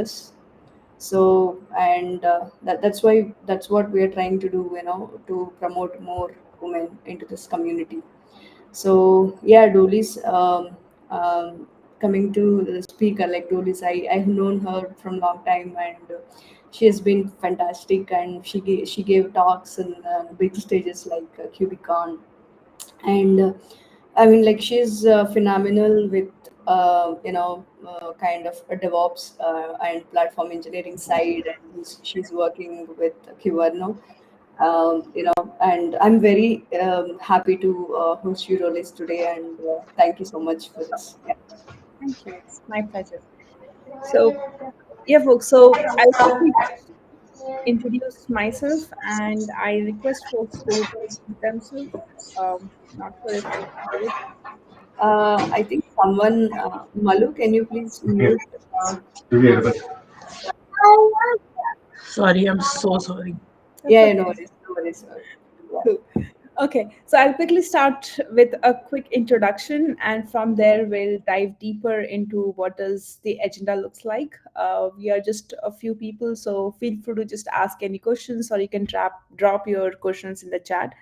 us. So, and that's what we are trying to do, to promote more women into this community. So yeah, Dolis, coming to the speaker, like Dolis, I've known her from long time, and she has been fantastic, and she gave talks in big stages like Cubicon, and I mean, like, she's phenomenal with kind of a DevOps and platform engineering side, and she's working with Kyverno. And I'm very happy to host you, Rolis, today, and thank you so much for this. Yeah. Thank you. It's my pleasure. So, yeah, folks. So I'll quickly introduce myself, and I request folks to introduce themselves. Not sure if I can do it. I think someone, Malu, can you please mute? Uh, Sorry, I'm so sorry. That's yeah, no okay. worries, no worries. Yeah. Cool. Okay, so I'll quickly start with a quick introduction, and from there we'll dive deeper into what does the agenda looks like. We are just a few people, so feel free to just ask any questions, or you can drop your questions in the chat.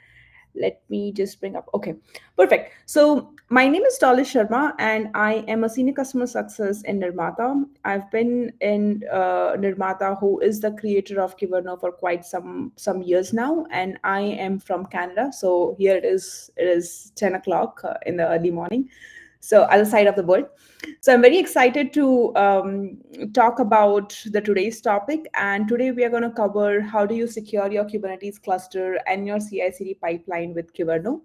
Let me just bring up. Okay, perfect. So my name is Dolly Sharma, and I am a senior customer success in Nirmata. I've been in Nirmata, who is the creator of Kyverno, for quite some years now, and I am from Canada. So here it is. It is 10 o'clock in the early morning. So other side of the world. So I'm very excited to talk about the today's topic. And today we are going to cover how do you secure your Kubernetes cluster and your CI/CD pipeline with Kyverno.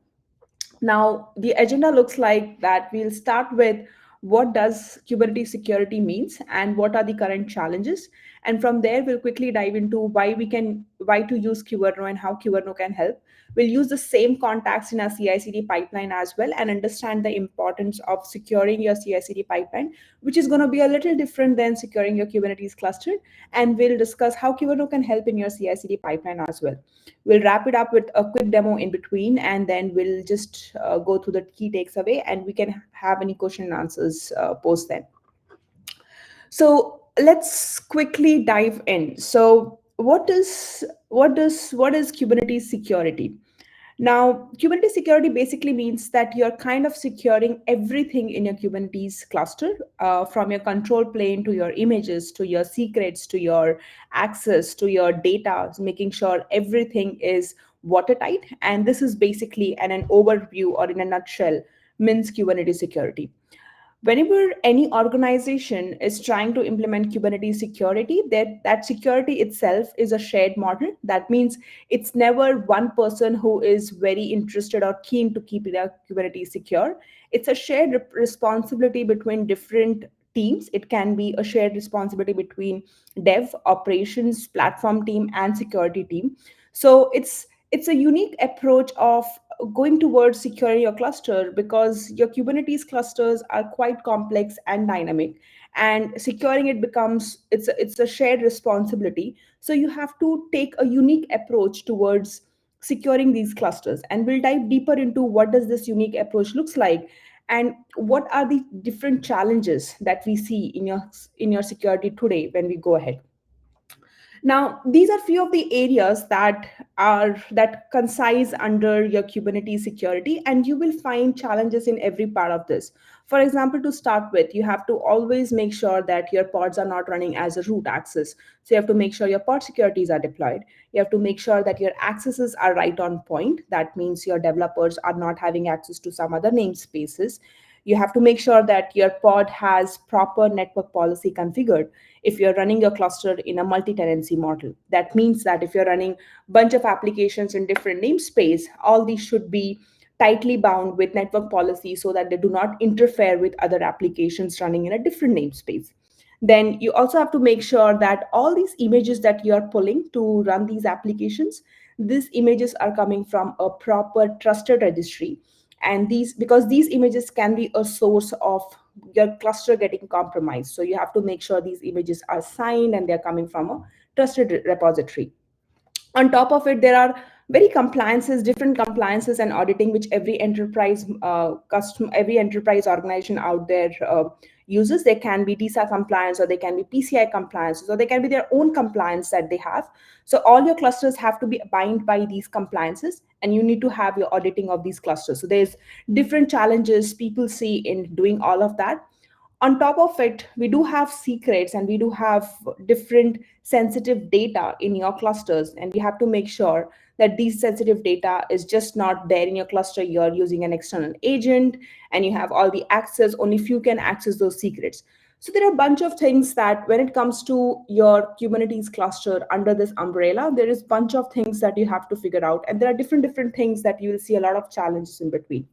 Now, the agenda looks like that we'll start with what does Kubernetes security means and what are the current challenges. And from there, we'll quickly dive into why to use Kyverno and how Kyverno can help. We'll use the same context in our CI/CD pipeline as well and understand the importance of securing your CI/CD pipeline, which is going to be a little different than securing your Kubernetes cluster. And we'll discuss how Kyverno can help in your CI/CD pipeline as well. We'll wrap it up with a quick demo in between, and then we'll just go through the key takes away, and we can have any question and answers post then. So let's quickly dive in. So what is Kubernetes security? Now, Kubernetes security basically means that you're kind of securing everything in your Kubernetes cluster, from your control plane to your images, to your secrets, to your access, to your data, making sure everything is watertight. And this is basically an overview, or in a nutshell, means Kubernetes security. Whenever any organization is trying to implement Kubernetes security, that security itself is a shared model. That means it's never one person who is very interested or keen to keep their Kubernetes secure. It's a shared responsibility between different teams. It can be a shared responsibility between dev, operations, platform team, and security team. So it's a unique approach of going towards securing your cluster, because your Kubernetes clusters are quite complex and dynamic, and securing it becomes it's a shared responsibility. So you have to take a unique approach towards securing these clusters, and we'll dive deeper into what does this unique approach looks like, and what are the different challenges that we see in your security today when we go ahead. Now, these are few of the areas that concise under your Kubernetes security, and you will find challenges in every part of this. For example, to start with, you have to always make sure that your pods are not running as a root access. So you have to make sure your pod securities are deployed. You have to make sure that your accesses are right on point. That means your developers are not having access to some other namespaces. You have to make sure that your pod has proper network policy configured if you're running your cluster in a multi-tenancy model. That means that if you're running a bunch of applications in different namespace, all these should be tightly bound with network policy so that they do not interfere with other applications running in a different namespace. Then you also have to make sure that all these images that you are pulling to run these applications, these images are coming from a proper trusted registry. And these, because these images can be a source of your cluster getting compromised, so you have to make sure these images are signed and they're coming from a trusted repository. On top of it, there are very compliances, different compliances and auditing, which every enterprise every enterprise organization out there uses. They can be DISA compliance, or they can be PCI compliance, or they can be their own compliance that they have. So all your clusters have to be bound by these compliances, and you need to have your auditing of these clusters. So there's different challenges people see in doing all of that. On top of it, we do have secrets, and we do have different sensitive data in your clusters, and we have to make sure that these sensitive data is just not there in your cluster. You're using an external agent, and you have all the access. Only few can access those secrets. So there are a bunch of things that when it comes to your Kubernetes cluster under this umbrella, there is a bunch of things that you have to figure out, and there are different things that you will see a lot of challenges in between.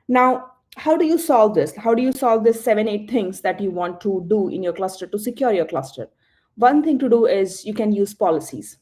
Now, how do you solve this? How do you solve this 7, 8 things that you want to do in your cluster to secure your cluster? One thing to do is you can use policies.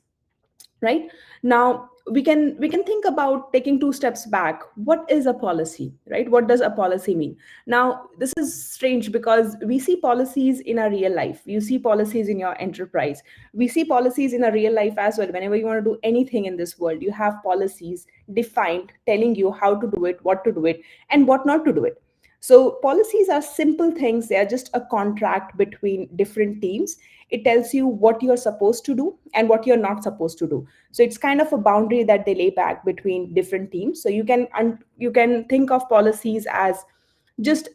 Right now, we can think about taking 2 steps back. What is a policy? Right, what does a policy mean? Now, this is strange because we see policies in our real life. You see policies in your enterprise. We see policies in our real life as well. Whenever you want to do anything in this world, you have policies defined telling you how to do it, what to do it, and what not to do it. So policies are simple things. They are just a contract between different teams. It tells you what you're supposed to do and what you're not supposed to do. So it's kind of a boundary that they lay back between different teams. So you can think of policies as just,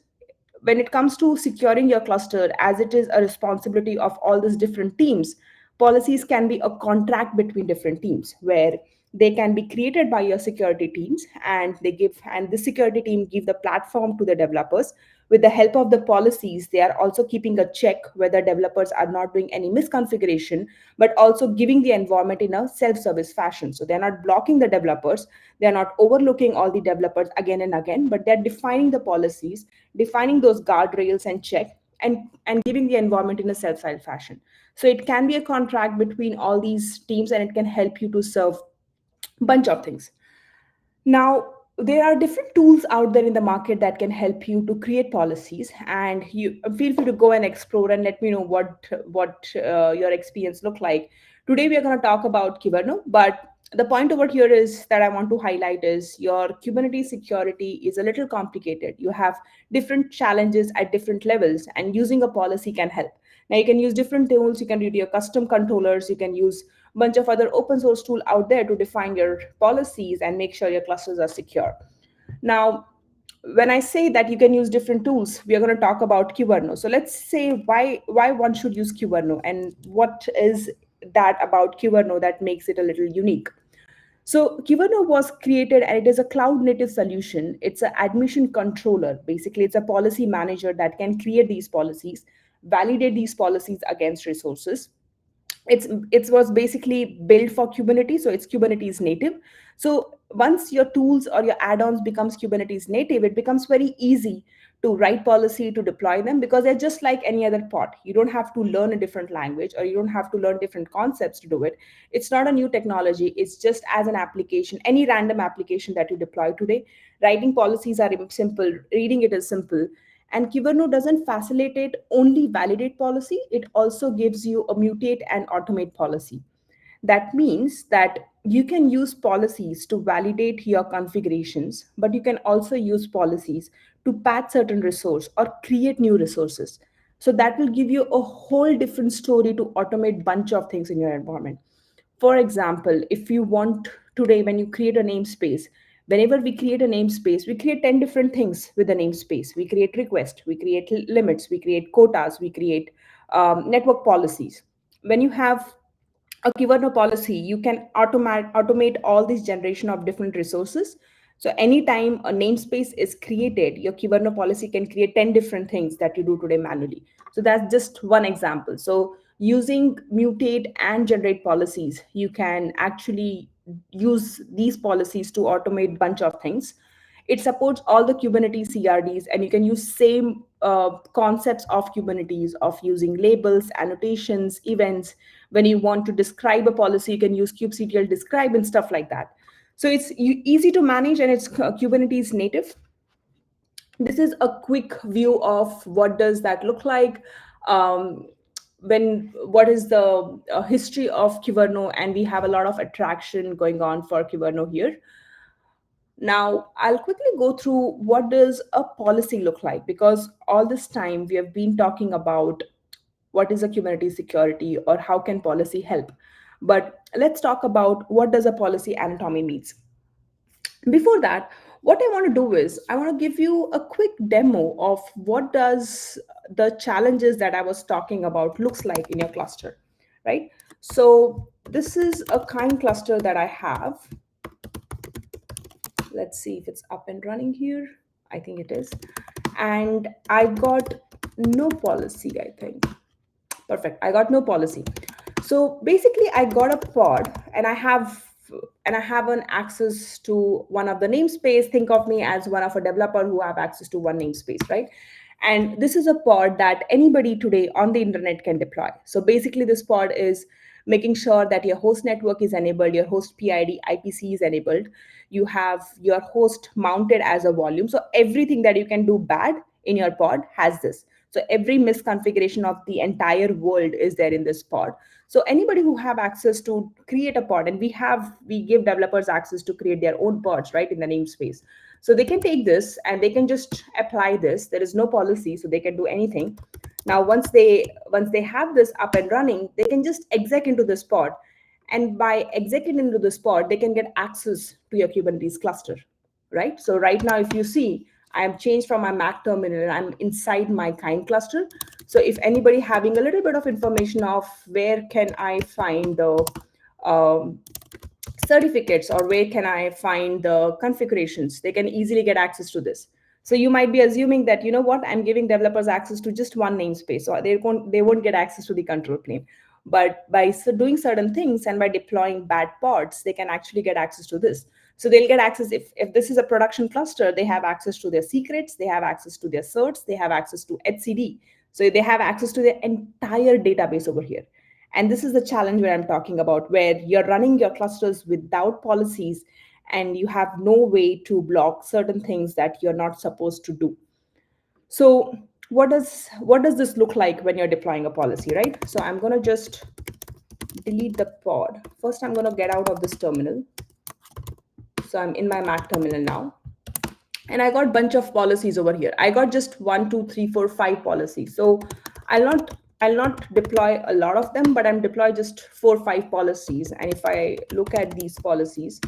when it comes to securing your cluster, as it is a responsibility of all these different teams, policies can be a contract between different teams where they can be created by your security teams, and the security team give the platform to the developers. With the help of the policies, they are also keeping a check whether developers are not doing any misconfiguration, but also giving the environment in a self-service fashion. So they're not blocking the developers, they're not overlooking all the developers again and again, but they're defining the policies, defining those guardrails and check, and giving the environment in a self-serve fashion. So it can be a contract between all these teams, and it can help you to serve bunch of things. Now, there are different tools out there in the market that can help you to create policies, and you feel free to go and explore and let me know what your experience look like. Today, we are going to talk about Kyverno, but the point over here is that I want to highlight is your Kubernetes security is a little complicated. You have different challenges at different levels, and using a policy can help. Now, you can use different tools. You can do your custom controllers. You can use bunch of other open source tool out there to define your policies and make sure your clusters are secure. Now, when I say that you can use different tools, we are going to talk about Kyverno. So let's say why one should use Kyverno, and what is that about Kyverno that makes it a little unique. So Kyverno was created, and it is a cloud native solution. It's an admission controller. Basically, it's a policy manager that can create these policies, validate these policies against resources. It was basically built for Kubernetes, so it's Kubernetes native. So once your tools or your add-ons becomes Kubernetes native, it becomes very easy to write policy, to deploy them, because they're just like any other pod. You don't have to learn a different language, or you don't have to learn different concepts to do it. It's not a new technology. It's just as an application, any random application that you deploy today. Writing policies are simple, reading it is simple. And Kyverno doesn't facilitate only validate policy, it also gives you a mutate and automate policy. That means that you can use policies to validate your configurations, but you can also use policies to patch certain resource or create new resources. So that will give you a whole different story to automate bunch of things in your environment. For example, if you want today, when you create a namespace, whenever we create a namespace, we create 10 different things with the namespace. We create requests, we create limits, we create quotas, we create network policies. When you have a Kyverno policy, you can automate all this generation of different resources. So anytime a namespace is created, your Kyverno policy can create 10 different things that you do today manually. So that's just one example. So using mutate and generate policies, you can actually use these policies to automate bunch of things. It supports all the Kubernetes CRDs, and you can use same concepts of Kubernetes of using labels, annotations, events. When you want to describe a policy, you can use kubectl describe and stuff like that. So it's easy to manage, and it's Kubernetes native. This is a quick view of what does that look like. What is the history of Kyverno, and we have a lot of attraction going on for Kyverno here. Now, I'll quickly go through what does a policy look like, because all this time we have been talking about what is a Kubernetes security or how can policy help. But let's talk about what does a policy anatomy means. Before that, what I want to do is I want to give you a quick demo of what does the challenges that I was talking about looks like in your cluster, right? So this is a kind cluster that I have. Let's see if it's up and running here. I think it is. And I got no policy, I think. Perfect. I got no policy. So basically I got a pod, and I have an access to one of the namespace. Think of me as one of a developer who have access to one namespace, right? And this is a pod that anybody today on the internet can deploy. So basically this pod is making sure that your host network is enabled, your host PID, IPC is enabled. You have your host mounted as a volume. So everything that you can do bad in your pod has this. So every misconfiguration of the entire world is there in this pod. So anybody who have access to create a pod, and we give developers access to create their own pods, right, in the namespace. So they can take this and they can just apply this. There is no policy, so they can do anything. Now once they have this up and running, they can just exec into this pod, and by executing into this pod, they can get access to your Kubernetes cluster, right? So right now, if you see, I am changed from my Mac terminal and I'm inside my kind cluster. So if anybody having a little bit of information of where can I find the um, certificates or where can I find the configurations, they can easily get access to this. So you might be assuming that, you know what, I'm giving developers access to just one namespace, so they won't get access to the control plane. But by doing certain things and by deploying bad pods, they can actually get access to this. So they'll get access, if this is a production cluster, they have access to their secrets, they have access to their certs, they have access to HCD. So they have access to their entire database over here. And this is the challenge where I'm talking about, where you're running your clusters without policies and you have no way to block certain things that you're not supposed to do. So what does this look like when you're deploying a policy, right? So I'm going to just delete the pod. First, I'm going to get out of this terminal. So I'm in my Mac terminal now. And I got bunch of policies over here. I got just 1, 2, 3, 4, 5 policies. So I'll not deploy a lot of them, but I'm deploy just 4, 5 policies. And if I look at these policies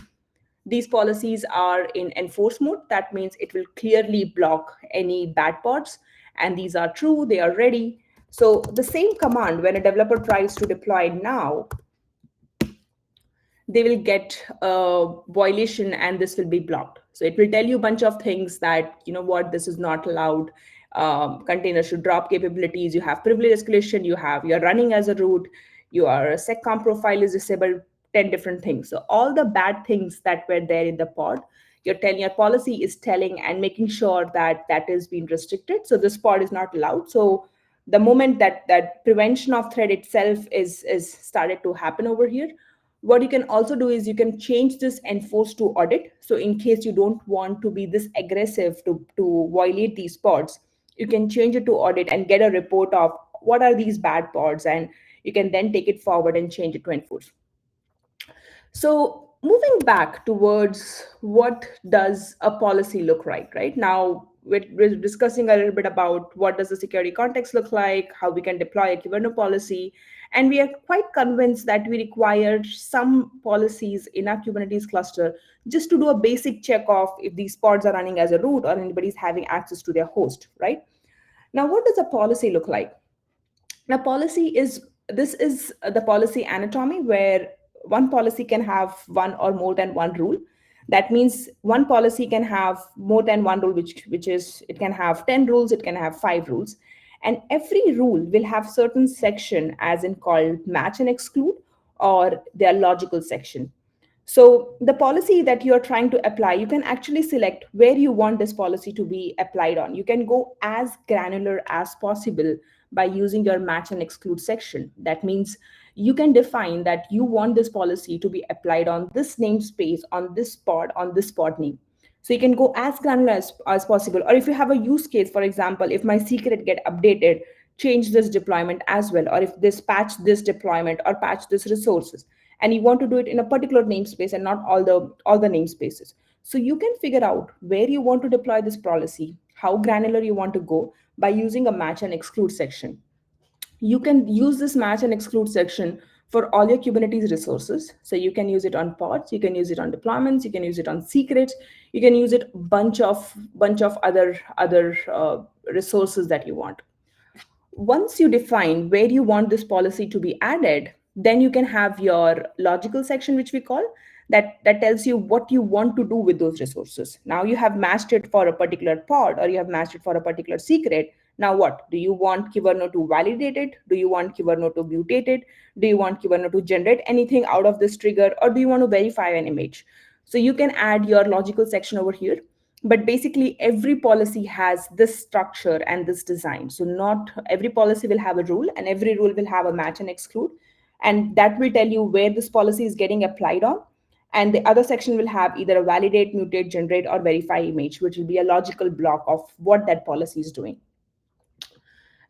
are in enforce mode. That means it will clearly block any bad pods. And these are true, they are ready. So the same command, when a developer tries to deploy now, they will get a violation and this will be blocked. So it will tell you a bunch of things that, you know what, this is not allowed. Containers should drop capabilities. You have privilege escalation. You're running as a root. Your seccomp profile is disabled. 10 different things. So all the bad things that were there in the pod, your policy is telling and making sure that that is being restricted. So this pod is not allowed. So the moment that prevention of threat itself is started to happen over here, what you can also do is you can change this enforce to audit. So in case you don't want to be this aggressive to violate these pods, you can change it to audit and get a report of what are these bad pods, and you can then take it forward and change it to enforce. So moving back towards what does a policy look like, right? Now we're discussing a little bit about what does the security context look like, how we can deploy a Kyverno policy, and we are quite convinced that we require some policies in our Kubernetes cluster just to do a basic check of if these pods are running as a root or anybody's having access to their host, right? Now, what does a policy look like? Now, policy is this is the policy anatomy, where one policy can have one or more than one rule. That means one policy can have more than one rule, which is it can have 10 rules, it can have 5 rules, and every rule will have certain section as in called match and exclude, or their logical section. So the policy that you're trying to apply, you can actually select where you want this policy to be applied on. You can go as granular as possible by using your match and exclude section. That means you can define that you want this policy to be applied on this namespace, on this pod name. So you can go as granular as possible. Or if you have a use case, for example, if my secret get updated, change this deployment as well. Or if this patch this deployment or patch this resources, and you want to do it in a particular namespace and not all the namespaces. So you can figure out where you want to deploy this policy, how granular you want to go by using a match and exclude section. You can use this match and exclude section for all your Kubernetes resources. So you can use it on pods, you can use it on deployments, you can use it on secrets, you can use it bunch of other resources that you want. Once you define where you want this policy to be added, then you can have your logical section, which we call that tells you what you want to do with those resources. Now you have matched it for a particular pod, or you have matched it for a particular secret. Now what do you want Kyverno to validate it? Do you want Kyverno to mutate it? Do you want Kyverno to generate anything out of this trigger, or do you want to verify an image? So you can add your logical section over here, but basically every policy has this structure and this design. So not every policy will have a rule, and every rule will have a match and exclude, and that will tell you where this policy is getting applied on. And the other section will have either a validate, mutate, generate, or verify image, which will be a logical block of what that policy is doing.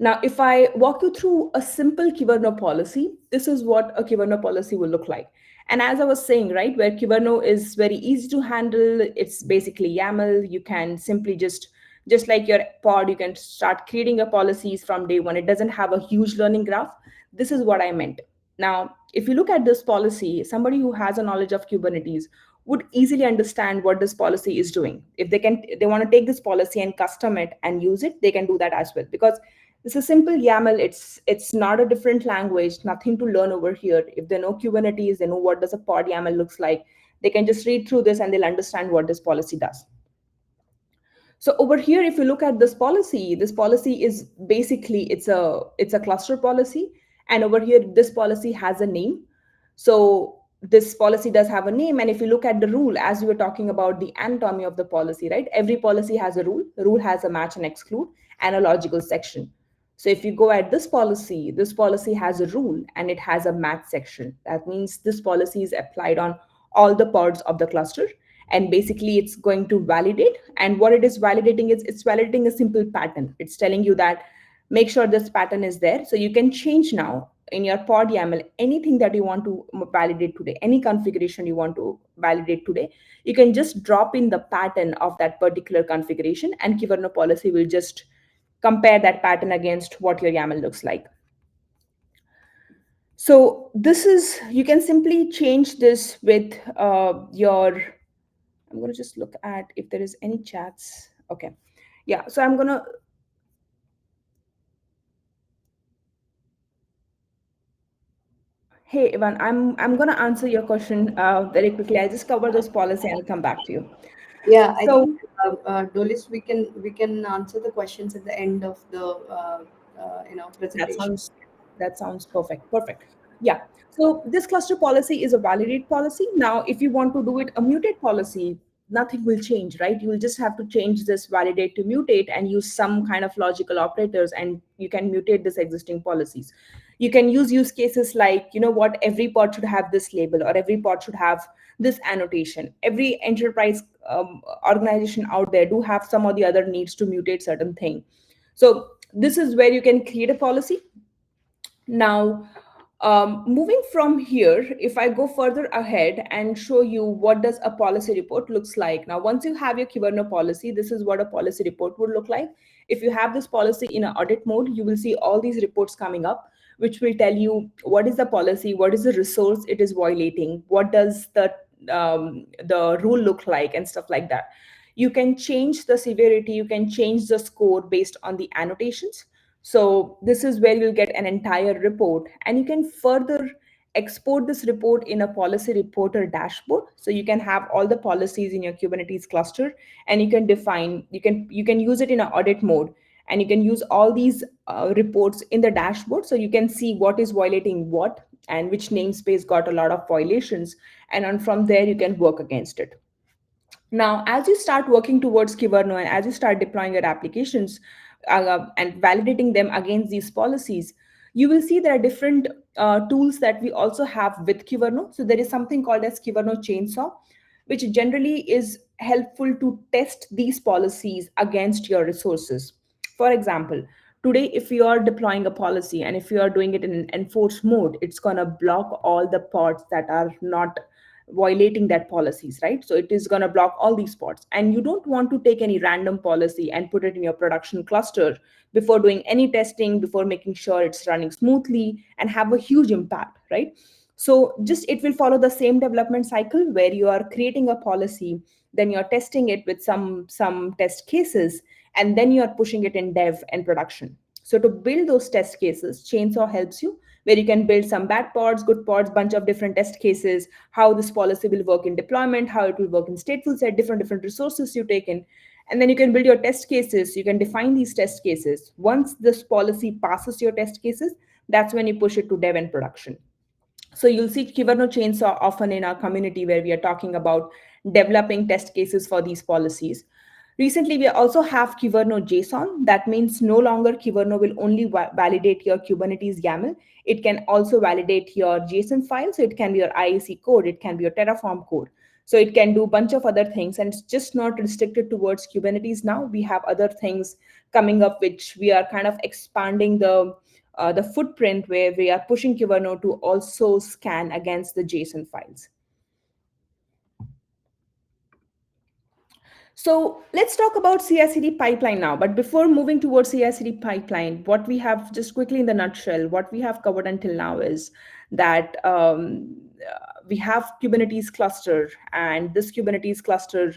Now, if I walk you through a simple Kyverno policy, this is what a Kyverno policy will look like. And as I was saying, right, where Kyverno is very easy to handle, it's basically YAML. You can simply just like your pod, you can start creating your policies from day one. It doesn't have a huge learning graph. This is what I meant. Now, if you look at this policy, somebody who has a knowledge of Kubernetes would easily understand what this policy is doing. If they want to take this policy and custom it and use it, they can do that as well, because it's a simple YAML. It's not a different language, nothing to learn over here. If they know Kubernetes, they know what does a pod YAML looks like. They can just read through this and they'll understand what this policy does. So over here, if you look at this policy is basically it's a cluster policy, and over here this policy has a name. So this policy does have a name, and if you look at the rule, as we were talking about the anatomy of the policy, right? Every policy has a rule. The rule has a match and exclude and a logical section. So if you go at this policy has a rule and it has a match section. That means this policy is applied on all the pods of the cluster, and basically it's going to validate. And what it is validating is it's validating a simple pattern. It's telling you that make sure this pattern is there, so you can change now in your pod YAML anything that you want to validate today, any configuration you want to validate today. You can just drop in the pattern of that particular configuration, and Kyverno policy will just compare that pattern against what your YAML looks like. So this is, you can simply change this with your, I'm going to just look at if there is any chats. Okay. Yeah. So I'm going to, hey, Ivan, I'm going to answer your question very quickly. I just cover this policy and I'll come back to you. Yeah, I So think Dolis, we can answer the questions at the end of the that presentation. sounds that sounds perfect. Perfect. Yeah. So this cluster policy is a validate policy. Now, if you want to do it a mutate policy, nothing will change, right? You will just have to change this validate to mutate and use some kind of logical operators, and you can mutate this existing policies. You can use cases like, you know what, every pod should have this label, or every pod should have this annotation. Every enterprise organization out there do have some or the other needs to mutate certain thing. So this is where you can create a policy. Now, moving from here, if I go further ahead and show you what does a policy report looks like. Now, once you have your Kyverno policy, this is what a policy report would look like. If you have this policy in an audit mode, you will see all these reports coming up, which will tell you what is the policy, what is the resource it is violating, what does the rule look like, and stuff like that. You can change the severity, you can change the score based on the annotations. So this is where you'll get an entire report, and you can further export this report in a policy reporter dashboard. So you can have all the policies in your Kubernetes cluster, and you can define, you can use it in an audit mode, and you can use all these reports in the dashboard, so you can see what is violating what and which namespace got a lot of violations, and on from there you can work against it. Now, as you start working towards Kyverno and as you start deploying your applications and validating them against these policies, you will see there are different tools that we also have with Kyverno. So there is something called as Kyverno Chainsaw, which generally is helpful to test these policies against your resources. For example, today, if you are deploying a policy and if you are doing it in an enforced mode, it's going to block all the pods that are not violating that policies, right? So it is going to block all these pods, and you don't want to take any random policy and put it in your production cluster before doing any testing, before making sure it's running smoothly and have a huge impact, right? So just it will follow the same development cycle where you are creating a policy, then you're testing it with some test cases, and then you're pushing it in dev and production. So to build those test cases, Chainsaw helps you, where you can build some bad pods, good pods, bunch of different test cases, how this policy will work in deployment, how it will work in stateful set, different resources you take in. And then you can build your test cases. You can define these test cases. Once this policy passes your test cases, that's when you push it to dev and production. So you'll see Kyverno Chainsaw often in our community where we are talking about developing test cases for these policies. Recently, we also have Kyverno JSON. That means no longer Kyverno will only validate your Kubernetes YAML. It can also validate your JSON file. So it can be your IAC code, it can be your Terraform code. So it can do a bunch of other things, and it's just not restricted towards Kubernetes now. We have other things coming up, which we are kind of expanding the footprint where we are pushing Kyverno to also scan against the JSON files. So let's talk about CI/CD pipeline now. But before moving towards CI/CD pipeline, what we have just quickly in the nutshell, what we have covered until now is that we have Kubernetes cluster, and this Kubernetes cluster,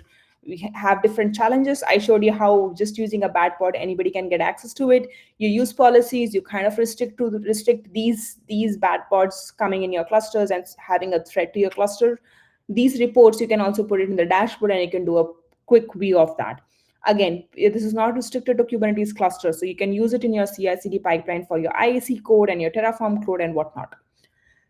we have different challenges. I showed you how just using a bad pod, anybody can get access to it. You use policies, you kind of restrict these bad pods coming in your clusters and having a threat to your cluster. These reports, you can also put it in the dashboard and you can do a quick view of that. Again, this is not restricted to Kubernetes cluster, so you can use it in your CI/CD pipeline for your IAC code and your Terraform code and whatnot.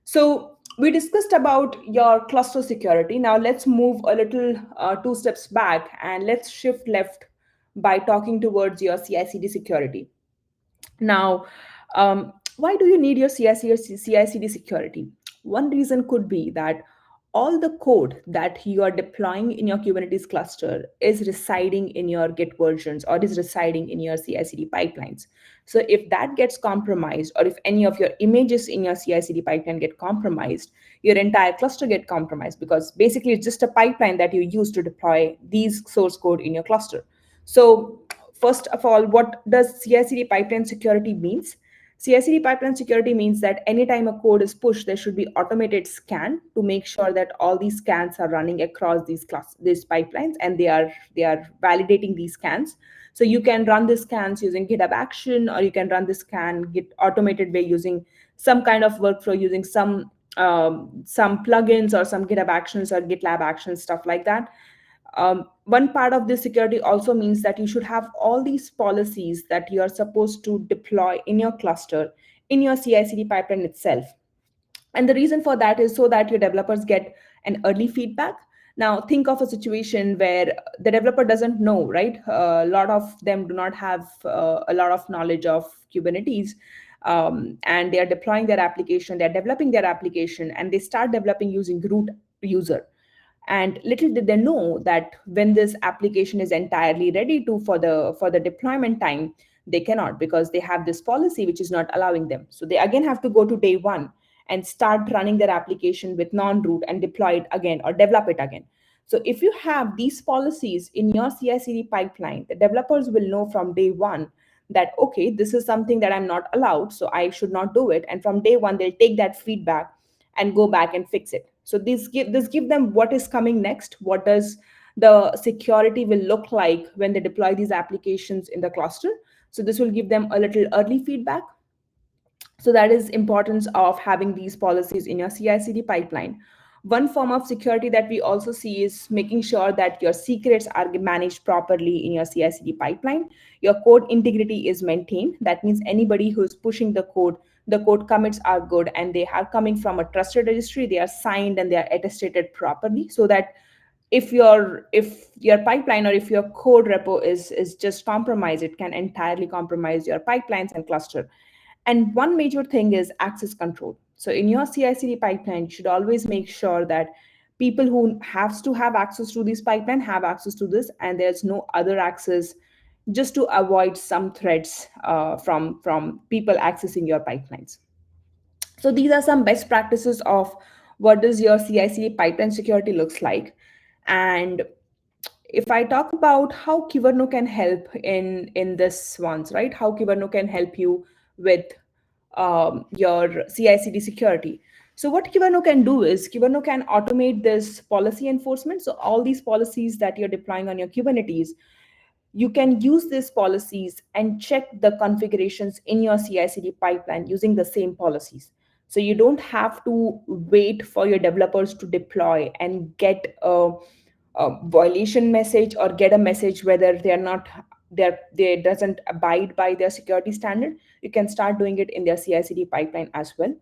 So we discussed about your cluster security. Now let's move a little 2 steps back and let's shift left by talking towards your CI/CD security. Now, why do you need your CI/CD security? One reason could be that all the code that you are deploying in your Kubernetes cluster is residing in your Git versions or is residing in your CI/CD pipelines. So if that gets compromised, or if any of your images in your CI/CD pipeline get compromised, your entire cluster get compromised, because basically it's just a pipeline that you use to deploy these source code in your cluster. So first of all, what does CI/CD pipeline security means? CI/CD pipeline security means that anytime a code is pushed, there should be automated scan to make sure that all these scans are running across these pipelines, and they are validating these scans. So you can run the scans using GitHub Action, or you can run the scan Git automated way using some kind of workflow, using some plugins or some GitHub Actions or GitLab Actions, stuff like that. One part of this security also means that you should have all these policies that you are supposed to deploy in your cluster in your CI/CD pipeline itself. And the reason for that is so that your developers get an early feedback. Now think of a situation where the developer doesn't know, right? A lot of them do not have a lot of knowledge of Kubernetes, and they are deploying their application, they're developing their application, and they start developing using root user. And little did they know that when this application is entirely ready to for the deployment time, they cannot, because they have this policy which is not allowing them. So they again have to go to day one and start running their application with non-root and deploy it again or develop it again. So if you have these policies in your CI/CD pipeline, the developers will know from day one that, okay, this is something that I'm not allowed, so I should not do it. And from day one, they'll take that feedback and go back and fix it. So this give them what is coming next, what does the security will look like when they deploy these applications in the cluster. So this will give them a little early feedback. So that is importance of having these policies in your CI/CD pipeline. One form of security that we also see is making sure that your secrets are managed properly in your CI/CD pipeline. Your code integrity is maintained. That means anybody who is pushing the code commits are good, and they are coming from a trusted registry. They are signed and they are attested properly, so that if your pipeline or if your code repo is just compromised, it can entirely compromise your pipelines and cluster. And one major thing is access control. So in your CI/CD pipeline, you should always make sure that people who have to have access to this pipeline have access to this, and there's no other access, just to avoid some threats from people accessing your pipelines. So these are some best practices of what does your CI/CD pipeline security looks like, and if I talk about how Kyverno can help in this ones, right? How Kyverno can help you with your CI/CD security. So what Kyverno can do is Kyverno can automate this policy enforcement. So all these policies that you're deploying on your Kubernetes, you can use these policies and check the configurations in your CI/CD pipeline using the same policies. So you don't have to wait for your developers to deploy and get a violation message or get a message whether they are not they doesn't abide by their security standard. You can start doing it in their CI/CD pipeline as well.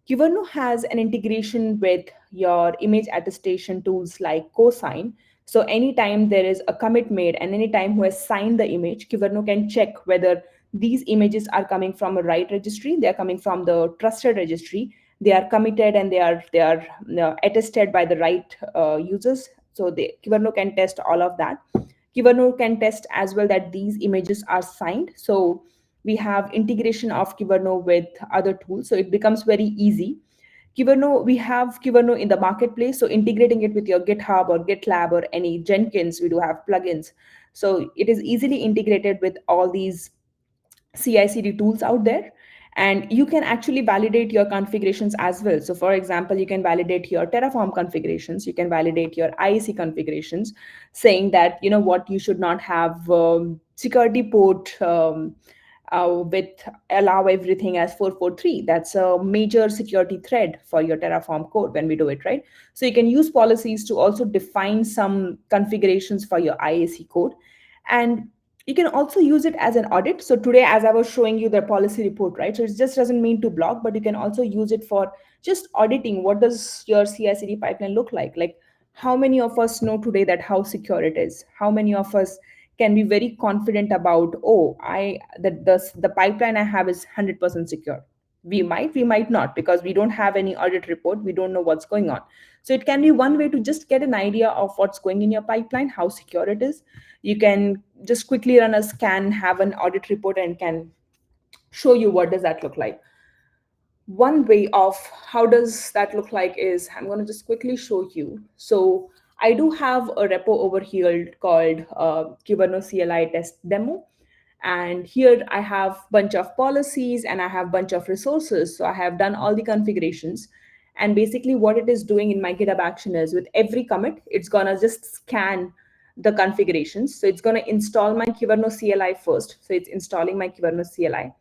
Kyverno has an integration with your image attestation tools like cosign. So anytime there is a commit made and anytime who has signed the image, Kyverno can check whether these images are coming from a right registry, they are coming from the trusted registry, they are committed and they are attested by the right users. So Kyverno can test all of that. Kyverno can test as well that these images are signed. So we have integration of Kyverno with other tools, so it becomes very easy. Kyverno, we have Kyverno in the marketplace, so integrating it with your GitHub or GitLab or any Jenkins, we do have plugins. So it is easily integrated with all these CI/CD tools out there. And you can actually validate your configurations as well. So, for example, you can validate your Terraform configurations, you can validate your IAC configurations, saying that, you know what, you should not have security port with allow everything as 443. That's a major security threat for your Terraform code when we do it, right? So, you can use policies to also define some configurations for your IAC code. And you can also use it as an audit. So today, as I was showing you the policy report, right? So it just doesn't mean to block, but you can also use it for just auditing. What does your CI/CD pipeline look like? Like, how many of us know today that how secure it is? How many of us can be very confident about, oh, I that the pipeline I have is 100% secure? We might not, because we don't have any audit report. We don't know what's going on. So it can be one way to just get an idea of what's going in your pipeline, how secure it is. You can just quickly run a scan, have an audit report, and can show you what does that look like. One way of how does that look like is I'm going to just quickly show you. So I do have a repo over here called Kubernetes CLI test demo. And here I have bunch of policies and I have bunch of resources. So I have done all the configurations. And basically what it is doing in my GitHub action is with every commit, it's going to just scan the configurations. So it's going to install my Kubernetes CLI first. So it's installing my Kubernetes CLI,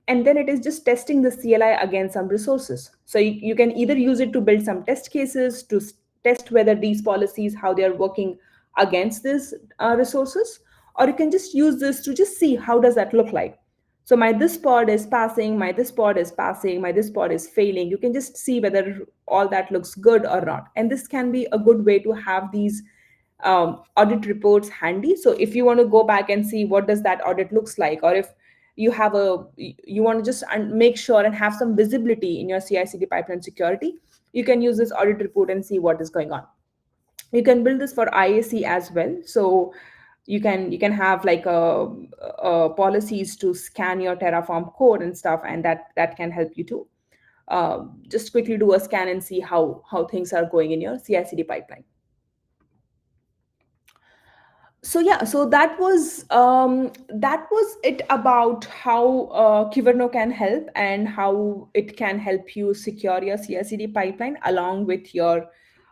and then it is just testing the CLI against some resources. So you can either use it to build some test cases to test whether these policies, how they are working against these resources, or you can just use this to just see how does that look like. So my this pod is passing, my this pod is passing, my this pod is failing. You can just see whether all that looks good or not. And this can be a good way to have these audit reports handy. So if you want to go back and see what does that audit looks like, or if you want to just make sure and have some visibility in your CI/CD pipeline security, you can use this audit report and see what is going on. You can build this for IAC as well. So you can have like policies to scan your Terraform code and stuff, and that can help you too. Just quickly do a scan and see how things are going in your CI/CD pipeline. So yeah, so that was it about how Kyverno can help and how it can help you secure your CI/CD pipeline along with your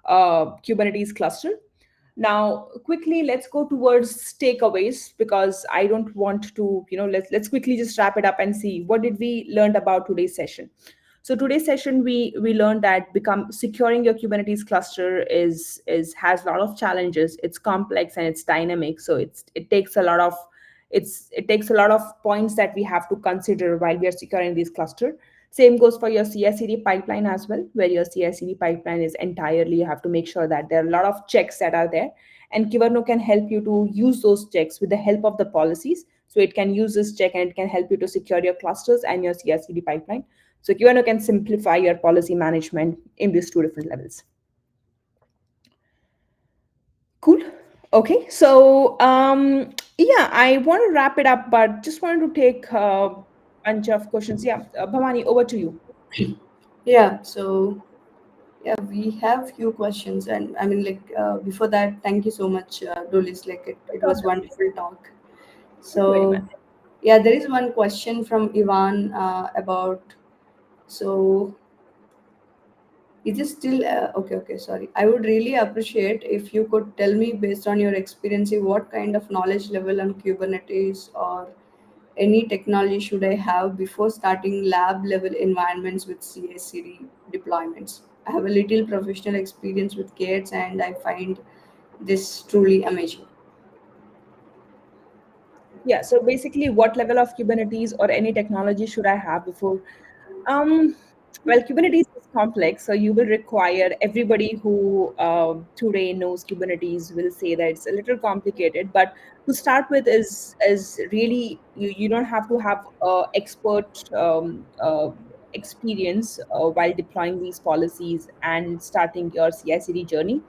Kubernetes cluster. Now, quickly, let's go towards takeaways, because I don't want to, let's quickly just wrap it up and see what did we learned about today's session. So today's session, we learned that become securing your Kubernetes cluster is has a lot of challenges. It's complex and it's dynamic, so it takes a lot of it takes a lot of points that we have to consider while we are securing this cluster. Same goes for your CI/CD pipeline as well, where your CI/CD pipeline is entirely, you have to make sure that there are a lot of checks that are there. And Kyverno can help you to use those checks with the help of the policies. So it can use this check and it can help you to secure your clusters and your CI/CD pipeline. So Kyverno can simplify your policy management in these two different levels. Cool. Okay. So yeah, I want to wrap it up, but just wanted to take a bunch of questions. Yeah, Bhavani, over to you. Yeah. So Yeah, we have few questions, and I mean, like before that, thank you so much, Dolis. Like it Sure, was sure. wonderful talk. Thank you very So, much. yeah, there is one question from Ivan about. So, is it still okay? Okay, sorry. I would really appreciate if you could tell me, based on your experience, what kind of knowledge level on Kubernetes or any technology should I have before starting lab level environments with CI/CD deployments? I have a little professional experience with K8s, and I find this truly amazing. Yeah, so basically, what level of Kubernetes or any technology should I have before? Um, well, Kubernetes is complex, so you will require everybody who today knows Kubernetes will say that it's a little complicated. But to start with, is really you don't have to have expert experience while deploying these policies and starting your CI/CD journey.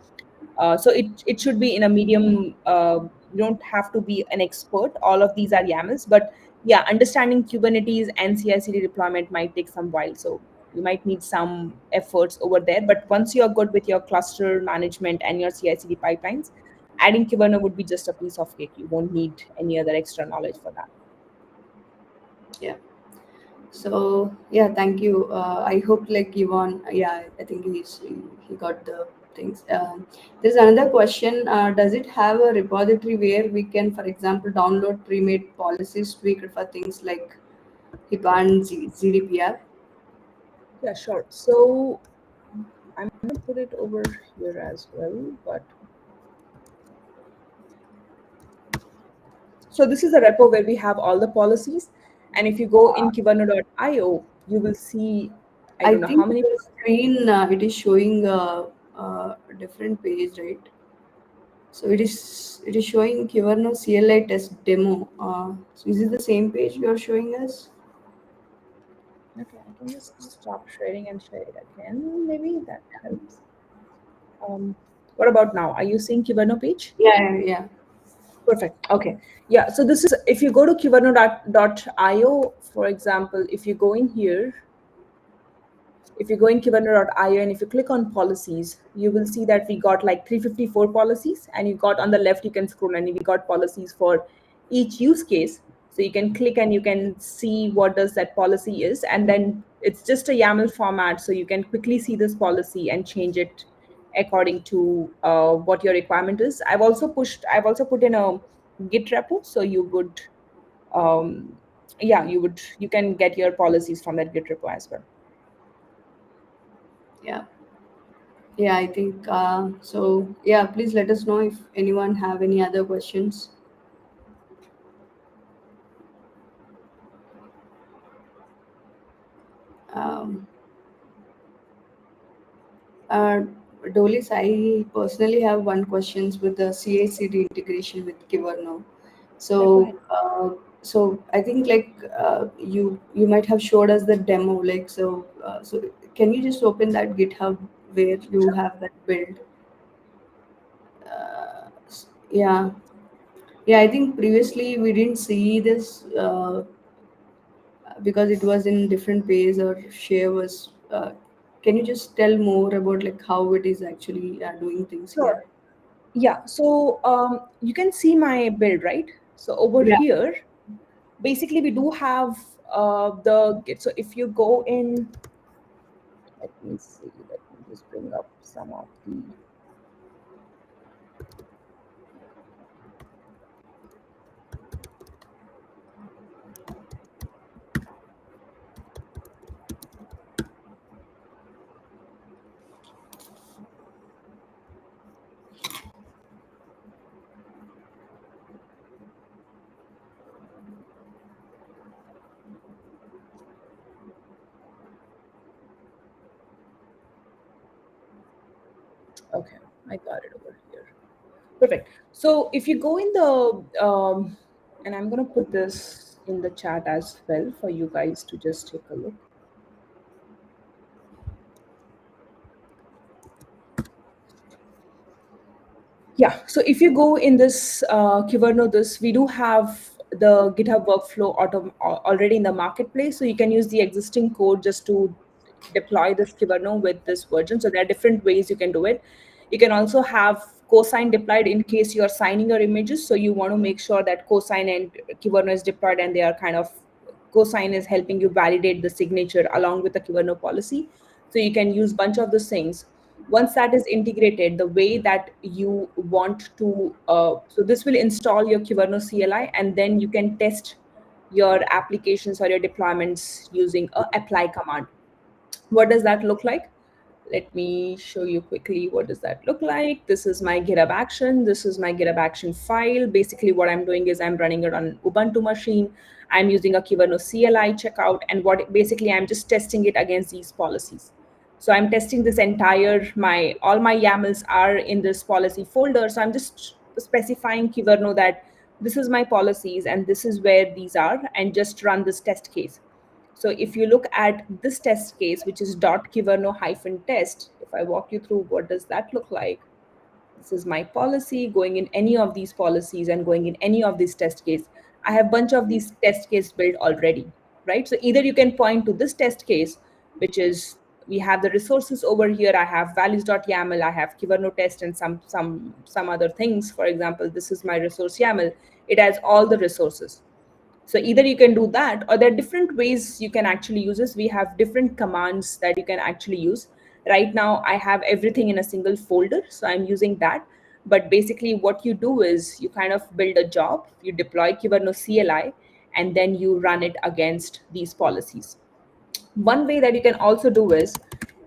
So it should be in a medium. You don't have to be an expert. All of these are YAMLs, but yeah, understanding Kubernetes and CI/CD deployment might take some while. So you might need some efforts over there. But once you're good with your cluster management and your CI/CD pipelines, adding Kyverno would be just a piece of cake. You won't need any other extra knowledge for that. Yeah. So yeah, thank you. I hope like Yvonne, yeah, I think he got the things. There's another question. Does it have a repository where we can, for example, download pre-made policies tweaked for things like HIPAA and GDPR? Yeah, sure. So I'm gonna put it over here as well, but so this is a repo where we have all the policies. And if you go in Kyverno.io, you will see, I I don't know how think many. the screen it is showing a different page, right? So it is showing Kyverno CLI test demo. So is it the same page you are showing us? Okay, I can just stop sharing and share it again. Maybe that helps. Um, what about now? Are you seeing Kyverno page? Yeah, yeah, yeah. Perfect. Okay. Yeah. So this is if you go to Kyverno.io, for example, if you go in here, if you go in Kyverno.io and if you click on policies, you will see that we got like 354 policies, and you got on the left, you can scroll and we got policies for each use case. So you can click and you can see what does that policy is, and then it's just a YAML format, so you can quickly see this policy and change it according to what your requirement is. I've also put in a Git repo, so you would, um, yeah, you can get your policies from that Git repo as well. Yeah, yeah, I think so. Yeah, please let us know if anyone have any other questions. Um, uh, Dolis, I personally have one questions with the CI/CD integration with Kyverno. Yeah, go So, ahead. so I think like you might have showed us the demo. Like so can you just open that GitHub where you have that build? Yeah, yeah. I think previously we didn't see this. Because it was in different ways or share was can you just tell more about like how it is actually doing things here? Sure. Yeah, so you can see my build, right? So over Yeah, here, basically we do have the Git. So if you go in, let me see, let me just bring up some of the, okay, I got it over here. Perfect. So if you go in the, and I'm going to put this in the chat as well for you guys to just take a look. Yeah. So if you go in this Kyverno, this we do have the GitHub workflow already in the marketplace. So you can use the existing code just to deploy this Kyverno with this version. So there are different ways you can do it. You can also have cosign deployed in case you are signing your images. So you want to make sure that cosign and Kyverno is deployed, and they are kind of cosign is helping you validate the signature along with the Kyverno policy. So you can use bunch of those things. Once that is integrated, the way that you want to, so this will install your Kyverno CLI, and then you can test your applications or your deployments using a apply command. What does that look like? Let me show you quickly. What does that look like? This is my GitHub action. This is my GitHub action file. Basically, what I'm doing is I'm running it on Ubuntu machine. I'm using a Kyverno CLI checkout, and what basically I'm just testing it against these policies. So I'm testing this entire my all my YAMLs are in this policy folder. So I'm just specifying Kyverno that this is my policies and this is where these are, and just run this test case. So if you look at this test case, which is .kyverno-test, if I walk you through what does that look like, this is my policy going in any of these policies and going in any of these test case. I have bunch of these test case built already, right? So either you can point to this test case, which is we have the resources over here. I have values.yaml, I have Kyverno test and some other things. For example, this is my resource YAML. It has all the resources. So either you can do that, or there are different ways you can actually use this. We have different commands that you can actually use. Right now, I have everything in a single folder, so I'm using that. But basically, what you do is you kind of build a job, you deploy Kyverno CLI, and then you run it against these policies. One way that you can also do is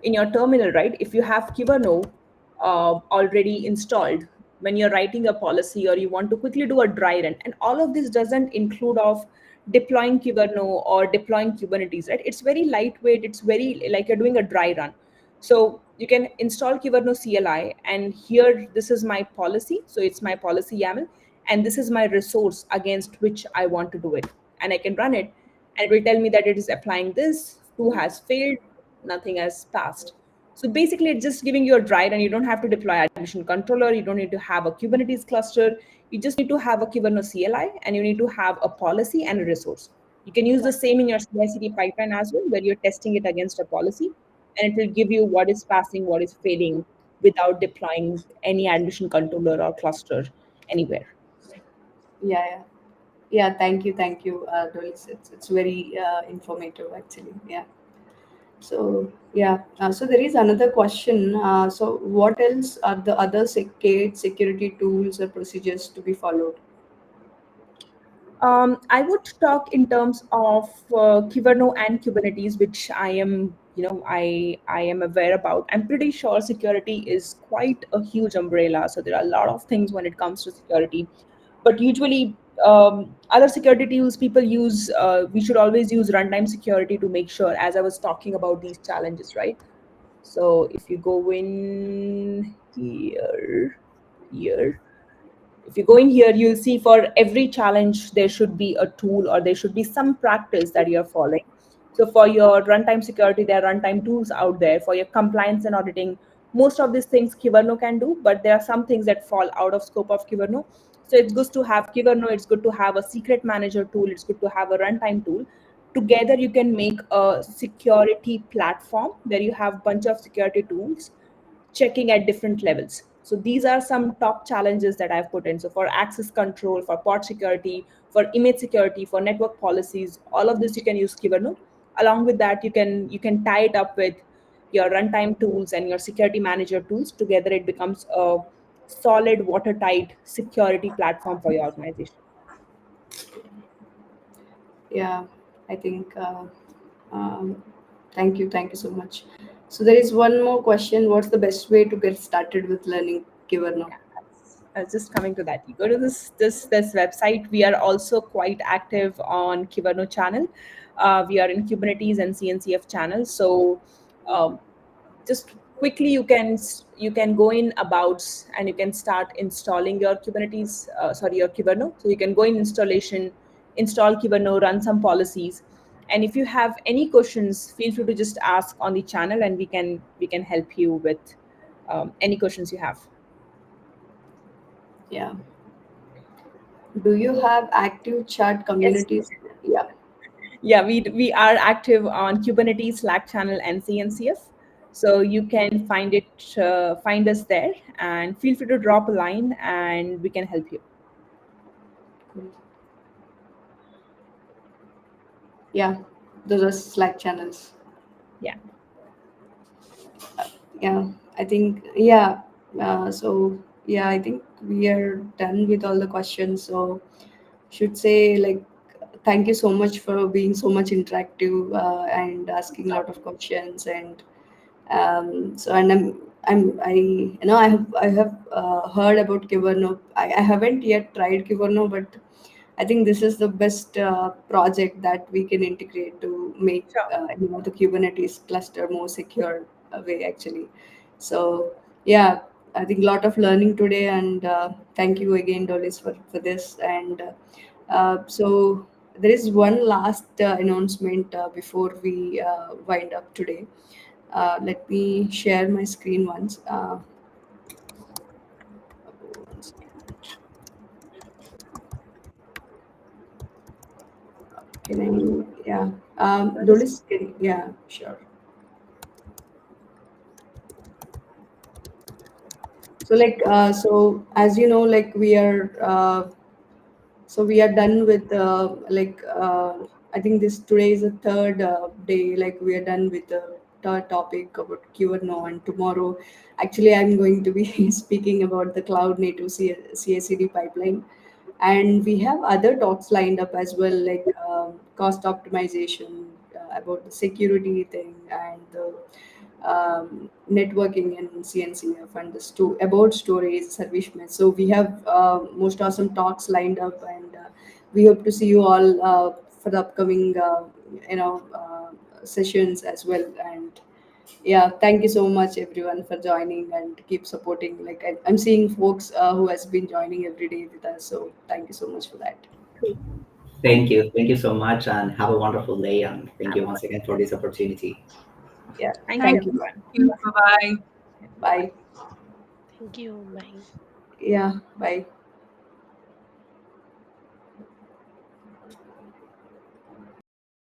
in your terminal, right? If you have Kyverno already installed, when you're writing a policy or you want to quickly do a dry run, and all of this doesn't include of deploying Kyverno or deploying Kubernetes, right? It's very lightweight. It's very like you're doing a dry run. So you can install Kyverno CLI, and here this is my policy. So it's my policy YAML, and this is my resource against which I want to do it, and I can run it, and it will tell me that it is applying this. Two has failed, nothing has passed. So basically, it's just giving you a dry run. You don't have to deploy admission controller. You don't need to have a Kubernetes cluster. You just need to have a Kyverno CLI, and you need to have a policy and a resource. You can use the same in your CI/CD pipeline as well, where you're testing it against a policy, and it will give you what is passing, what is failing, without deploying any admission controller or cluster anywhere. Yeah, yeah. Yeah, thank you, Doris. It's very informative, actually. Yeah. So yeah, so there is another question. So what else are the other security tools or procedures to be followed? I would talk in terms of Kyverno and Kubernetes, which I am aware about. I'm pretty sure security is quite a huge umbrella, so there are a lot of things when it comes to security. But usually, other security tools people use, we should always use runtime security to make sure. As I was talking about these challenges, right? So if you go in here, if you go in here, you'll see for every challenge there should be a tool, or there should be some practice that you're following. So for your runtime security, there are runtime tools out there. For your compliance and auditing, most of these things Kyverno can do, but there are some things that fall out of scope of Kyverno. So it's good to have Kyverno, it's good to have a secret manager tool, it's good to have a runtime tool. Together you can make a security platform where you have bunch of security tools checking at different levels. So these are some top challenges that I've put in. So for access control, for port security, for image security, for network policies, all of this you can use Kyverno. Along with that, you can tie it up with your runtime tools and your security manager tools. Together, it becomes a solid, watertight security platform for your organization. Yeah, I think. Um, thank you so much. So there is one more question. What's the best way to get started with learning Kyverno? I was just coming to that. You go to this website. We are also quite active on Kyverno channel. We are in Kubernetes and CNCF channel. So um, just quickly, you can go in abouts, and you can start installing your Kubernetes. Sorry, your Kyverno. So you can go in installation, install Kyverno, run some policies. And if you have any questions, feel free to just ask on the channel, and we can help you with any questions you have. Yeah. Do you have active chat Yes. communities? Yeah. Yeah, we are active on Kubernetes, Slack channel, and CNCF. So you can find us there, and feel free to drop a line, and we can help you. Cool. Yeah, those are Slack channels. Yeah. Yeah, I think, yeah. So yeah, I think we are done with all the questions. So should say like thank you so much for being so much interactive and asking a lot of questions. And so and I have heard about Kyverno. I haven't yet tried Kyverno, but I think this is the best project that we can integrate to make Sure. the Kubernetes cluster more secure way actually. So yeah, I think a lot of learning today, and thank you again, Dolis, for this. And so there is one last announcement before we wind up today. Let me share my screen once. One second. Can I? Yeah. Dolis, yeah, sure. So so as you know, like we are done with I think this today is the third day. Like we are done with the third topic about Q&A, and tomorrow, actually, I'm going to be speaking about the cloud native CI/CD pipeline, and we have other talks lined up as well, like cost optimization, about the security thing, and the networking and CNCF, and about storage service mesh. So we have most awesome talks lined up, and we hope to see you all for the upcoming sessions as well. And yeah, thank you so much everyone for joining and keep supporting. Like I'm seeing folks who has been joining every day with us, so thank you so much for that. Cool. Thank you. Thank you so much and have a wonderful day. And thank Have you a once wonderful again for this opportunity. Yeah, Thank you, thank you. everyone. you. Bye bye. Yeah, bye bye. Bye. Thank you. Bye. Yeah, bye.